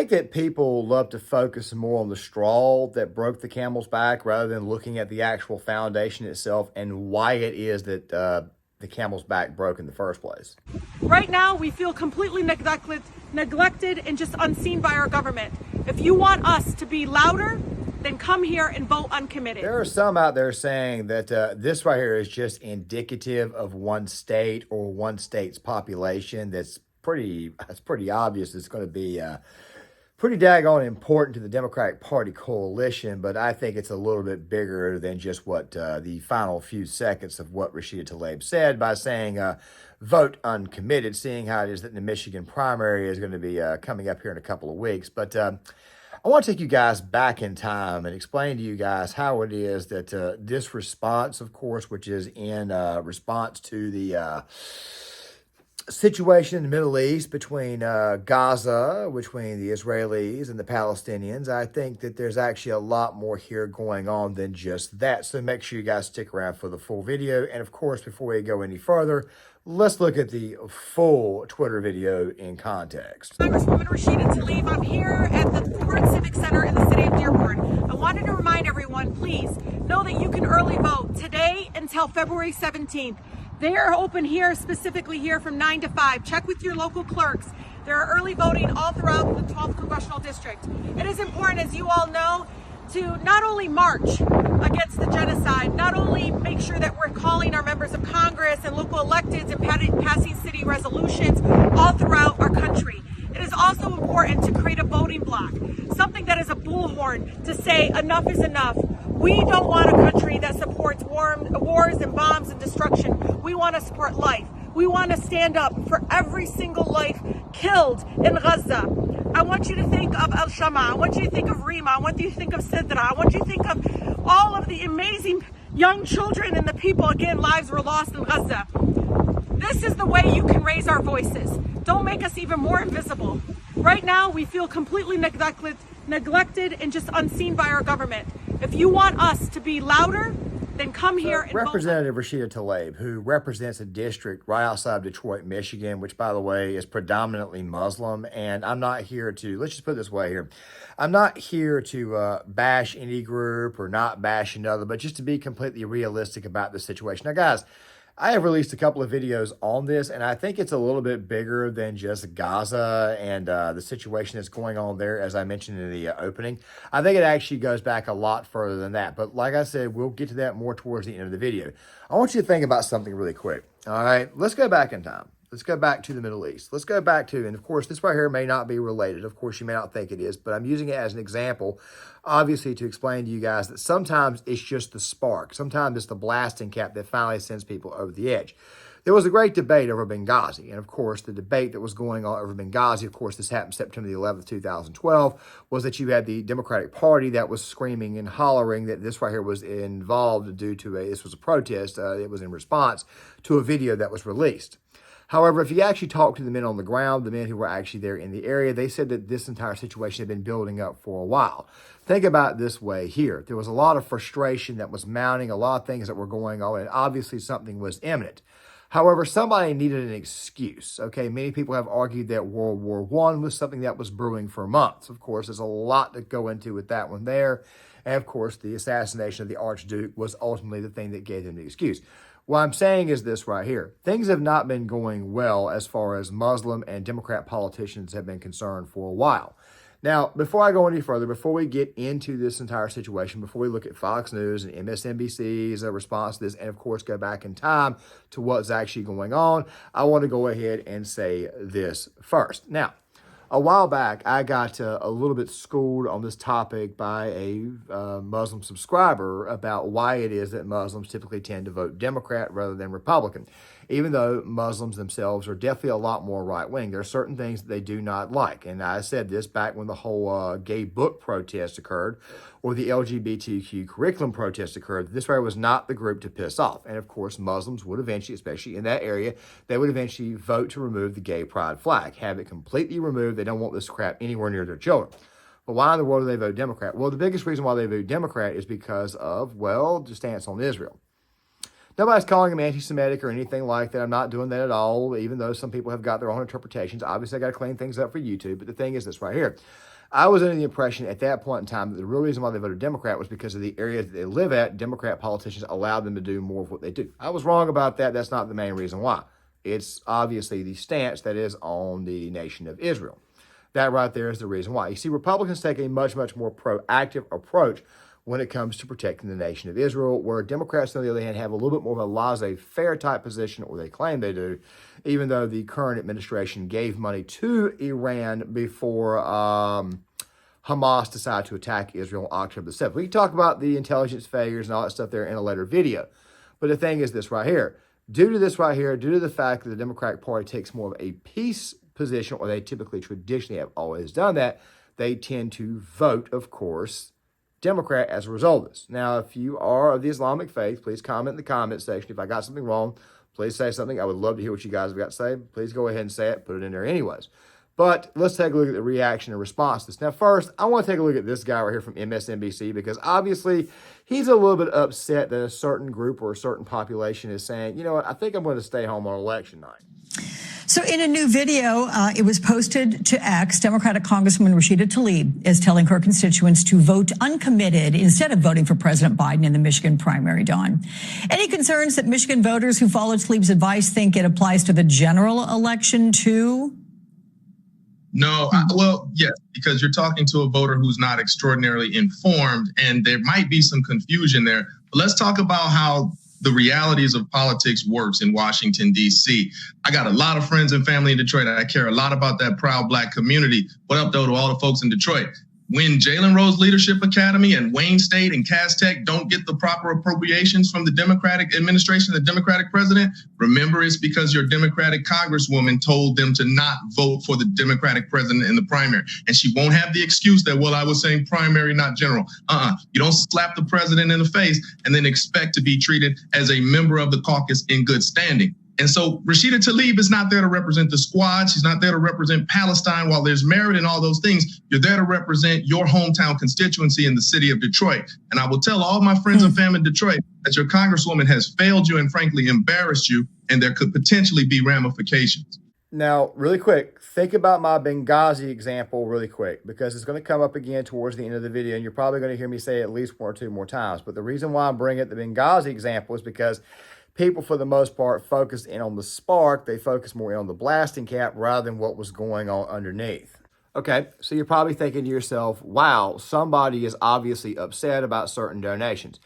think that people love to focus more on the straw that broke the camel's back rather than looking at the actual foundation itself and why it is that the camel's back broke in the first place. Right now, we feel completely neglected and just unseen by our government. If you want us to be louder, then come here and vote uncommitted. There are some out there saying that this right here is just indicative of one state or one state's population. That's pretty obvious. It's going to be pretty daggone important to the Democratic Party coalition, but I think it's a little bit bigger than just what the final few seconds of what Rashida Tlaib said by saying vote uncommitted, seeing how it is that the Michigan primary is going to be coming up here in a couple of weeks. But I want to take you guys back in time and explain to you guys how it is that this response, of course, which is in response to the situation in the Middle East between Gaza, between the Israelis and the Palestinians. I think that there's actually a lot more here going on than just that. So make sure you guys stick around for the full video. And of course, before we go any further, let's look at the full Twitter video in context. Congresswoman Rashida Tlaib, I'm here at the Ford Civic Center in the city of Dearborn. I wanted to remind everyone, please know that you can early vote today until February 17th. They are open here, specifically here from 9 to 5. Check with your local clerks. There are early voting all throughout the 12th Congressional District. It is important, as you all know, to not only march against the genocide, not only make sure that we're calling our members of Congress and local electeds and passing city resolutions all throughout our country. It is also important to create a voting bloc, something that is a bullhorn to say enough is enough. We don't want a country that supports wars and bombs and destruction. We want to support life. We want to stand up for every single life killed in Gaza. I want you to think of El Shama. I want you to think of Rima. I want you to think of Sidra. I want you to think of all of the amazing young children and the people, again, lives were lost in Gaza. This is the way you can raise our voices. Don't make us even more invisible. Right now, we feel completely neglected and just unseen by our government. If you want us to be louder, then come here and Representative Rashida Tlaib, who represents a district right outside of Detroit, Michigan, which, by the way, is predominantly Muslim. And I'm not here to, let's just put it this way here. I'm not here to bash any group or not bash another, but just to be completely realistic about the situation. Now, guys, I have released a couple of videos on this, and I think it's a little bit bigger than just Gaza and the situation that's going on there, as I mentioned in the opening. I think it actually goes back a lot further than that. But like I said, we'll get to that more towards the end of the video. I want you to think about something really quick. All right, let's go back in time. Let's go back to the Middle East. Let's go back to, and of course, this right here may not be related. Of course, you may not think it is, but I'm using it as an example, obviously, to explain to you guys that sometimes it's just the spark. Sometimes it's the blasting cap that finally sends people over the edge. There was a great debate over Benghazi. And of course, the debate that was going on over Benghazi, of course, this happened September the 11th, 2012, was that you had the Democratic Party that was screaming and hollering that this right here was involved due to this was a protest. It was in response to a video that was released. However, if you actually talk to the men on the ground, the men who were actually there in the area, they said that this entire situation had been building up for a while. Think about it this way here. There was a lot of frustration that was mounting, a lot of things that were going on, and obviously something was imminent. However, somebody needed an excuse, okay? Many people have argued that World War I was something that was brewing for months. Of course, there's a lot to go into with that one there. And of course, the assassination of the Archduke was ultimately the thing that gave him the excuse. What I'm saying is this right here. Things have not been going well as far as Muslim and Democrat politicians have been concerned for a while. Now, before I go any further, before we get into this entire situation, before we look at Fox News and MSNBC's response to this, and of course go back in time to what's actually going on, I want to go ahead and say this first. Now, a while back, I got a little bit schooled on this topic by a Muslim subscriber about why it is that Muslims typically tend to vote Democrat rather than Republican, even though Muslims themselves are definitely a lot more right-wing. There are certain things that they do not like, and I said this back when the whole gay book protest occurred or the LGBTQ curriculum protest occurred. This right was not the group to piss off, and of course, Muslims would eventually, especially in that area, they would eventually vote to remove the gay pride flag, have it completely removed. They don't want this crap anywhere near their children. But why in the world do they vote Democrat? Well, the biggest reason why they vote Democrat is because of, well, the stance on Israel. Nobody's calling them anti-Semitic or anything like that. I'm not doing that at all, even though some people have got their own interpretations. Obviously, I got to clean things up for YouTube. But the thing is this right here. I was under the impression at that point in time that the real reason why they voted Democrat was because of the area that they live at. Democrat politicians allowed them to do more of what they do. I was wrong about that. That's not the main reason why. It's obviously the stance that is on the nation of Israel. That right there is the reason why. You see, Republicans take a much, much more proactive approach when it comes to protecting the nation of Israel, where Democrats, on the other hand, have a little bit more of a laissez-faire type position, or they claim they do, even though the current administration gave money to Iran before Hamas decided to attack Israel on October the 7th. We can talk about the intelligence failures and all that stuff there in a later video. But the thing is this right here. Due to this right here, due to the fact that the Democratic Party takes more of a peace position, or they typically traditionally have always done that, they tend to vote, of course, Democrat as a result of this. Now, if you are of the Islamic faith, please comment in the comment section. If I got something wrong, please say something. I would love to hear what you guys have got to say. Please go ahead and say it. Put it in there anyways. But let's take a look at the reaction and response to this. Now, first, I want to take a look at this guy right here from MSNBC, because obviously he's a little bit upset that a certain group or a certain population is saying, you know what, I think I'm going to stay home on election night. So in a new video, it was posted to X, Democratic Congresswoman Rashida Tlaib is telling her constituents to vote uncommitted instead of voting for President Biden in the Michigan primary, Dawn. Any concerns that Michigan voters who followed Tlaib's advice think it applies to the general election too? No, well, yes, because you're talking to a voter who's not extraordinarily informed, and there might be some confusion there. But let's talk about how the realities of politics works in Washington, D.C. I got a lot of friends and family in Detroit. I care a lot about that proud Black community. What up, though, to all the folks in Detroit? When Jalen Rose Leadership Academy and Wayne State and Cass Tech don't get the proper appropriations from the Democratic administration, the Democratic president, remember it's because your Democratic congresswoman told them to not vote for the Democratic president in the primary. And she won't have the excuse that, well, I was saying primary, not general. You don't slap the president in the face and then expect to be treated as a member of the caucus in good standing. And so Rashida Tlaib is not there to represent the squad. She's not there to represent Palestine. While there's merit in all those things, you're there to represent your hometown constituency in the city of Detroit. And I will tell all my friends and family in Detroit that your congresswoman has failed you and frankly embarrassed you, and there could potentially be ramifications. Now, really quick, think about my Benghazi example really quick, because it's going to come up again towards the end of the video, and you're probably going to hear me say it at least one or two more times. But the reason why I'm bringing up the Benghazi example is because people, for the most part, focus in on the spark. They focus more on the blasting cap rather than what was going on underneath. Okay, so you're probably thinking to yourself, wow, somebody is obviously upset about certain donations.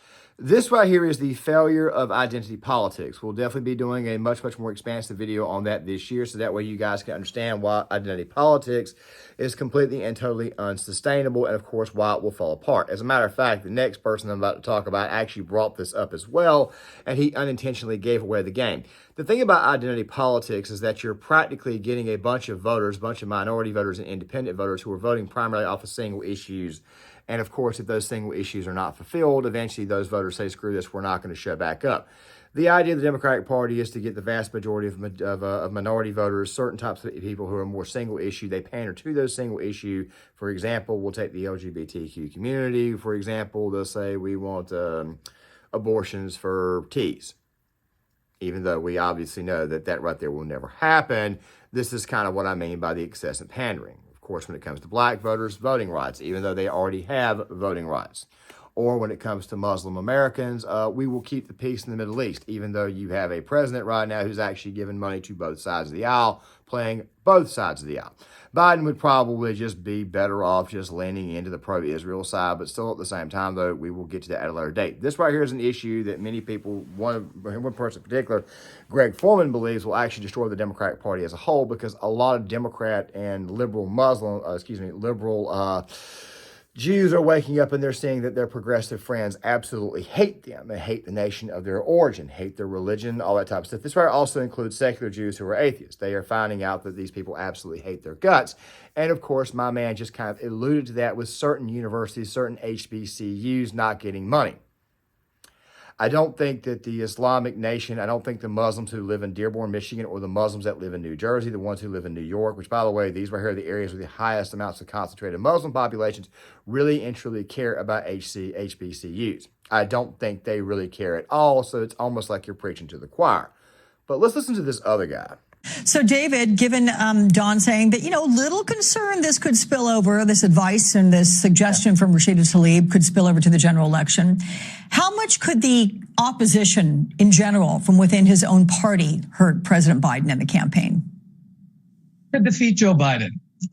This right here is the failure of identity politics. We'll definitely be doing a much, much more expansive video on that this year, so that way you guys can understand why identity politics is completely and totally unsustainable, and of course why it will fall apart. As a matter of fact, the next person I'm about to talk about actually brought this up as well, and he unintentionally gave away the game. The thing about identity politics is that you're practically getting a bunch of voters, a bunch of minority voters and independent voters who are voting primarily off of single issues. And of course, if those single issues are not fulfilled, eventually those voters say, screw this, we're not going to shut back up. The idea of the Democratic Party is to get the vast majority of minority voters, certain types of people who are more single issue. They pander to those single issue. For example, we'll take the LGBTQ community. For example, they'll say we want abortions for T's. Even though we obviously know that that right there will never happen. This is kind of what I mean by the excessive pandering. Of course, when it comes to Black voters, voting rights, even though they already have voting rights. Or when it comes to Muslim Americans, we will keep the peace in the Middle East, even though you have a president right now who's actually giving money to both sides of the aisle, playing both sides of the aisle. Biden would probably just be better off just leaning into the pro-Israel side, but still at the same time, though, we will get to that at a later date. This right here is an issue that many people, one person in particular, Greg Foreman, believes will actually destroy the Democratic Party as a whole, because a lot of Democrat and liberal Jews are waking up and they're seeing that their progressive friends absolutely hate them. They hate the nation of their origin, hate their religion, all that type of stuff. This right also includes secular Jews who are atheists. They are finding out that these people absolutely hate their guts. And of course, my man just kind of alluded to that with certain universities, certain HBCUs not getting money. I don't think that the Islamic nation, I don't think the Muslims who live in Dearborn, Michigan, or the Muslims that live in New Jersey, the ones who live in New York, which, by the way, these right here are the areas with the highest amounts of concentrated Muslim populations, really and truly care about HBCUs. I don't think they really care at all, so it's almost like you're preaching to the choir. But let's listen to this other guy. So, David, given Don saying that, little concern this could spill over, this advice and this suggestion from Rashida Tlaib could spill over to the general election, how much could the opposition in general from within his own party hurt President Biden in the campaign? To defeat Joe Biden.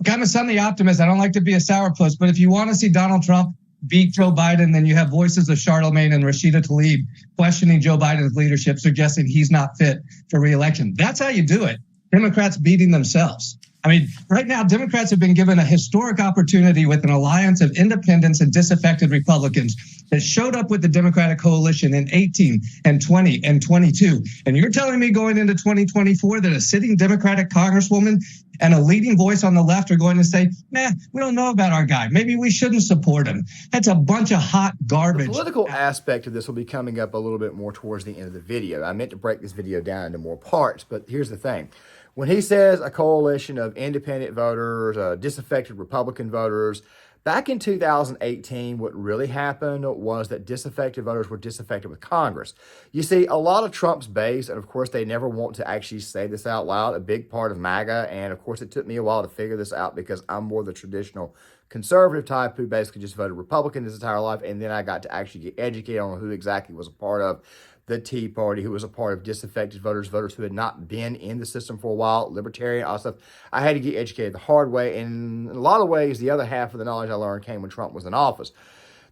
I'm a Sunday optimist. I don't like to be a sourpuss, but if you want to see Donald Trump beat Joe Biden, then you have voices of Charlemagne and Rashida Tlaib questioning Joe Biden's leadership, suggesting he's not fit for re-election. That's how you do it. Democrats beating themselves. I mean, right now, Democrats have been given a historic opportunity with an alliance of independents and disaffected Republicans that showed up with the Democratic coalition in 18 and 20 and 22. And you're telling me going into 2024 that a sitting Democratic congresswoman and a leading voice on the left are going to say, nah, we don't know about our guy. Maybe we shouldn't support him. That's a bunch of hot garbage. The political aspect of this will be coming up a little bit more towards the end of the video. I meant to break this video down into more parts, but here's the thing. When he says a coalition of independent voters, disaffected Republican voters, back in 2018, what really happened was that disaffected voters were disaffected with Congress. You see, a lot of Trump's base, and of course, they never want to actually say this out loud, a big part of MAGA, and of course, it took me a while to figure this out because I'm more the traditional conservative type who basically just voted Republican his entire life, and then I got to actually get educated on who exactly was a part of the Tea Party, who was a part of disaffected voters, voters who had not been in the system for a while, libertarian, all stuff. I had to get educated the hard way, and in a lot of ways, the other half of the knowledge I learned came when Trump was in office.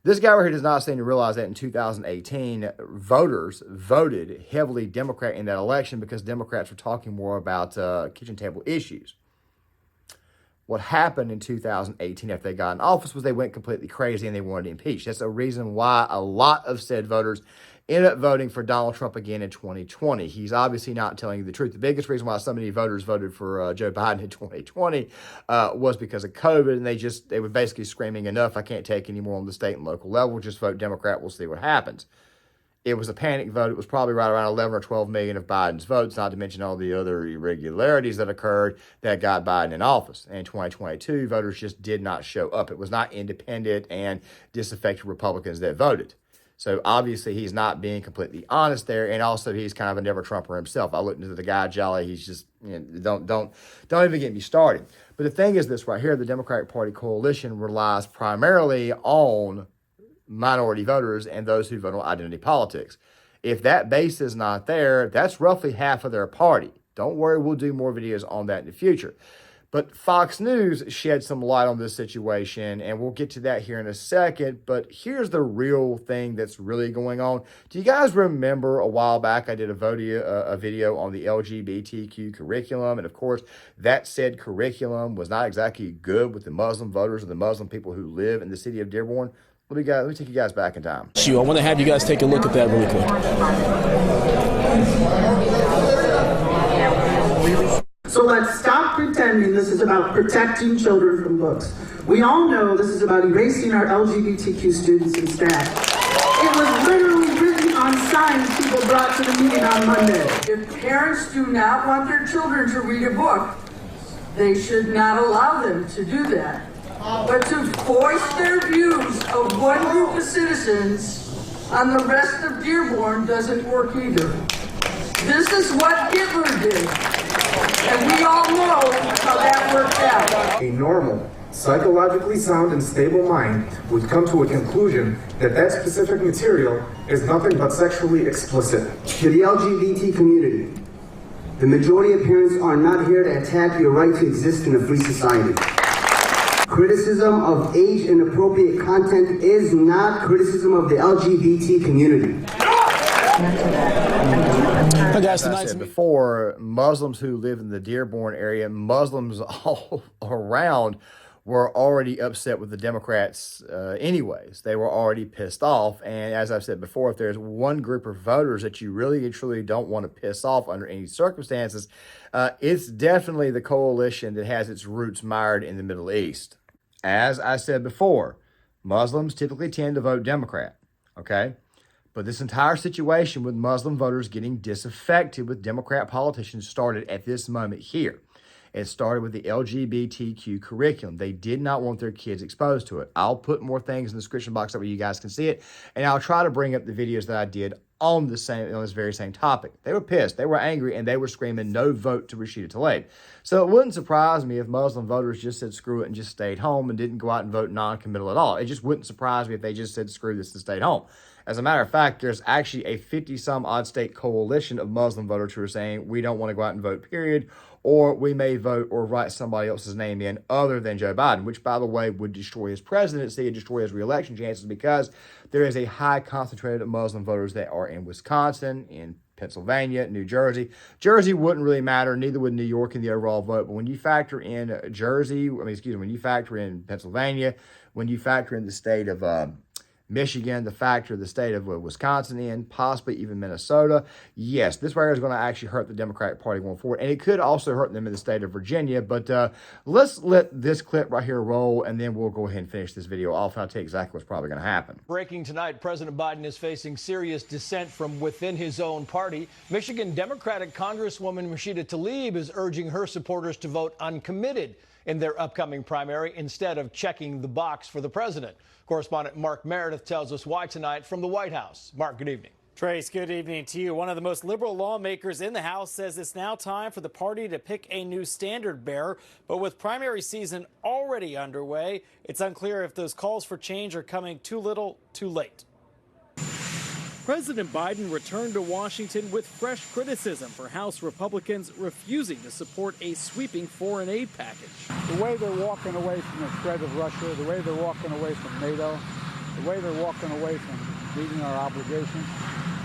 This guy right here does not seem to realize that in 2018, voters voted heavily Democrat in that election because Democrats were talking more about kitchen table issues. What happened in 2018 after they got in office was they went completely crazy and they wanted to impeach. That's the reason why a lot of said voters ended up voting for Donald Trump again in 2020. He's obviously not telling you the truth. The biggest reason why so many voters voted for Joe Biden in 2020 was because of COVID, and they were basically screaming, enough, I can't take any more on the state and local level, just vote Democrat, we'll see what happens. It was a panic vote. It was probably right around 11 or 12 million of Biden's votes, not to mention all the other irregularities that occurred that got Biden in office. And in 2022, voters just did not show up. It was not independent and disaffected Republicans that voted. So obviously he's not being completely honest there, and also he's kind of a never Trumper himself. I looked into the guy Jolly. He's just don't even get me started. But the thing is this right here: the Democratic Party coalition relies primarily on minority voters and those who vote on identity politics. If that base is not there, that's roughly half of their party. Don't worry, we'll do more videos on that in the future. But Fox News shed some light on this situation, and we'll get to that here in a second. But here's the real thing that's really going on. Do you guys remember a while back I did a video on the LGBTQ curriculum? And of course, that said curriculum was not exactly good with the Muslim voters or the Muslim people who live in the city of Dearborn. Let me take you guys back in time. I want to have you guys take a look at that really quick. So let's stop pretending this is about protecting children from books. We all know this is about erasing our LGBTQ students and staff. It was literally written on signs people brought to the meeting on Monday. If parents do not want their children to read a book, they should not allow them to do that. But to voice their views of one group of citizens on the rest of Dearborn doesn't work either. This is what Hitler did, and we all know how that worked out. A normal, psychologically sound and stable mind would come to a conclusion that that specific material is nothing but sexually explicit. To the LGBT community, the majority of parents are not here to attack your right to exist in a free society. Criticism of age-inappropriate content is not criticism of the LGBT community. As I said before, Muslims who live in the Dearborn area, Muslims all around, were already upset with the Democrats anyways. They were already pissed off. And as I've said before, if there's one group of voters that you really and truly don't want to piss off under any circumstances, it's definitely the coalition that has its roots mired in the Middle East. As I said before, Muslims typically tend to vote Democrat, okay? But this entire situation with Muslim voters getting disaffected with Democrat politicians started at this moment here. It started with the LGBTQ curriculum. They did not want their kids exposed to it. I'll put more things in the description box so you guys can see it, and I'll try to bring up the videos that I did on this very same topic. They were pissed, they were angry, and they were screaming no vote to Rashida Tlaib. So it wouldn't surprise me if Muslim voters just said screw it and just stayed home and didn't go out and vote non-committal at all. It just wouldn't surprise me if they just said screw this and stayed home. As a matter of fact, there's actually a 50-some-odd state coalition of Muslim voters who are saying we don't want to go out and vote, period, or we may vote or write somebody else's name in other than Joe Biden, which, by the way, would destroy his presidency and destroy his reelection chances because there is a high concentrated of Muslim voters that are in Wisconsin, in Pennsylvania, New Jersey. Jersey wouldn't really matter, neither would New York in the overall vote, but when you factor in when you factor in Pennsylvania, when you factor in the state of Michigan, the state of Wisconsin in, possibly even Minnesota. Yes, this right here is going to actually hurt the Democratic Party going forward, and it could also hurt them in the state of Virginia, but let's let this clip right here roll, and then we'll go ahead and finish this video off, and I'll tell you exactly what's probably going to happen. Breaking tonight, President Biden is facing serious dissent from within his own party. Michigan Democratic Congresswoman Rashida Tlaib is urging her supporters to vote uncommitted in their upcoming primary instead of checking the box for the president. Correspondent Mark Meredith tells us why tonight from the White House. Mark, good evening. Trace, good evening to you. One of the most liberal lawmakers in the House says it's now time for the party to pick a new standard bearer. But with primary season already underway, it's unclear if those calls for change are coming too little, too late. President Biden returned to Washington with fresh criticism for House Republicans refusing to support a sweeping foreign aid package. The way they're walking away from the threat of Russia, the way they're walking away from NATO, the way they're walking away from meeting our obligations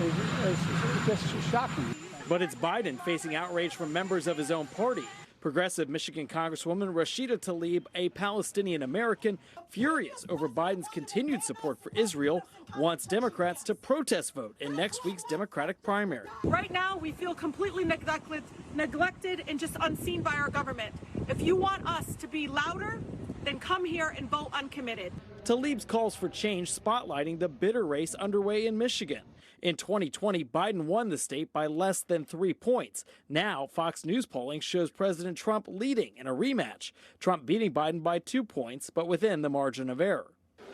is just shocking. But it's Biden facing outrage from members of his own party. Progressive Michigan Congresswoman Rashida Tlaib, a Palestinian American, furious over Biden's continued support for Israel, wants Democrats to protest vote in next week's Democratic primary. Right now, we feel completely neglected and just unseen by our government. If you want us to be louder, then come here and vote uncommitted. Tlaib's calls for change spotlighting the bitter race underway in Michigan. In 2020, Biden won the state by less than 3 points. Now, Fox News polling shows President Trump leading in a rematch. Trump beating Biden by 2 points, but within the margin of error.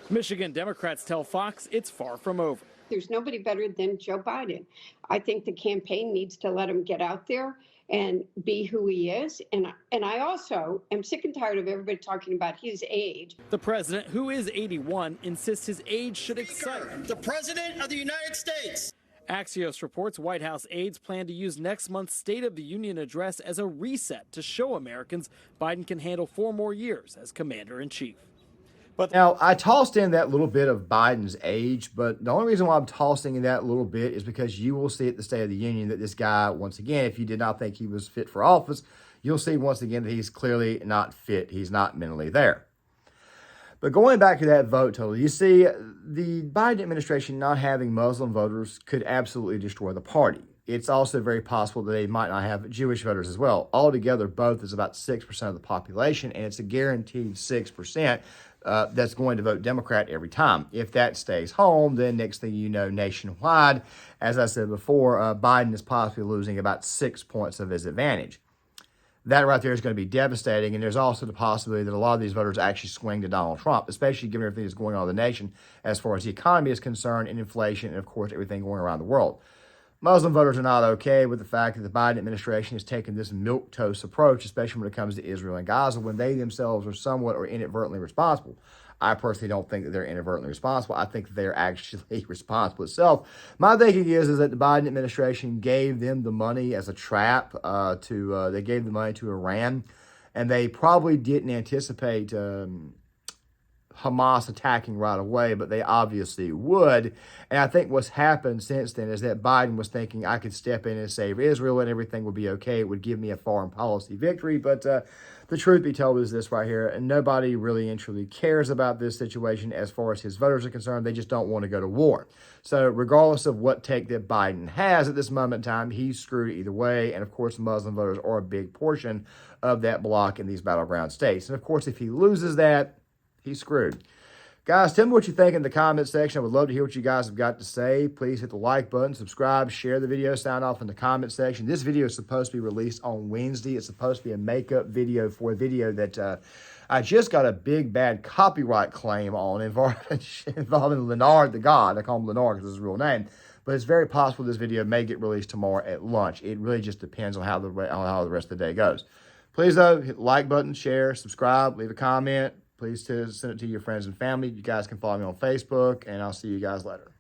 Michigan Democrats tell Fox it's far from over. There's nobody better than Joe Biden. I think the campaign needs to let him get out there and be who he is. And I also am sick and tired of everybody talking about his age. The president, who is 81, insists his age should excite the President of the United States. Axios reports White House aides plan to use next month's State of the Union address as a reset to show Americans Biden can handle 4 more years as commander-in-chief. But now, I tossed in that little bit of Biden's age, but the only reason why I'm tossing in that little bit is because you will see at the State of the Union that this guy, once again, if you did not think he was fit for office, you'll see once again that he's clearly not fit. He's not mentally there. But going back to that vote total, you see, the Biden administration not having Muslim voters could absolutely destroy the party. It's also very possible that they might not have Jewish voters as well. Altogether, both is about 6% of the population, and it's a guaranteed 6% that's going to vote Democrat every time. If that stays home, then next thing you know, nationwide, as I said before, Biden is possibly losing about 6 points of his advantage. That right there is going to be devastating, and there's also the possibility that a lot of these voters actually swing to Donald Trump, especially given everything that's going on in the nation as far as the economy is concerned and inflation and, of course, everything going around the world. Muslim voters are not okay with the fact that the Biden administration has taken this milquetoast approach, especially when it comes to Israel and Gaza, when they themselves are somewhat or inadvertently responsible. I personally don't think that they're inadvertently responsible. I think that they're actually responsible itself. My thinking is that the Biden administration gave them the money as a trap. They gave the money to Iran, and they probably didn't anticipate Hamas attacking right away, but they obviously would. And I think what's happened since then is that Biden was thinking I could step in and save Israel and everything would be okay. It would give me a foreign policy victory. But the truth be told is this right here, and nobody really and truly cares about this situation as far as his voters are concerned. They just don't want to go to war. So regardless of what take that Biden has at this moment in time, he's screwed either way. And of course, Muslim voters are a big portion of that block in these battleground states. And of course, if he loses that, he's screwed. Guys, tell me what you think in the comment section. I would love to hear what you guys have got to say. Please hit the like button, subscribe, share the video, sound off in the comment section. This video is supposed to be released on Wednesday. It's supposed to be a makeup video for a video that I just got a big bad copyright claim on involving Leonard the God. I call him Leonard because it's his real name. But it's very possible this video may get released tomorrow at lunch. It really just depends on how the rest of the day goes. Please, though, hit the like button, share, subscribe, leave a comment. Please send it to your friends and family. You guys can follow me on Facebook, and I'll see you guys later.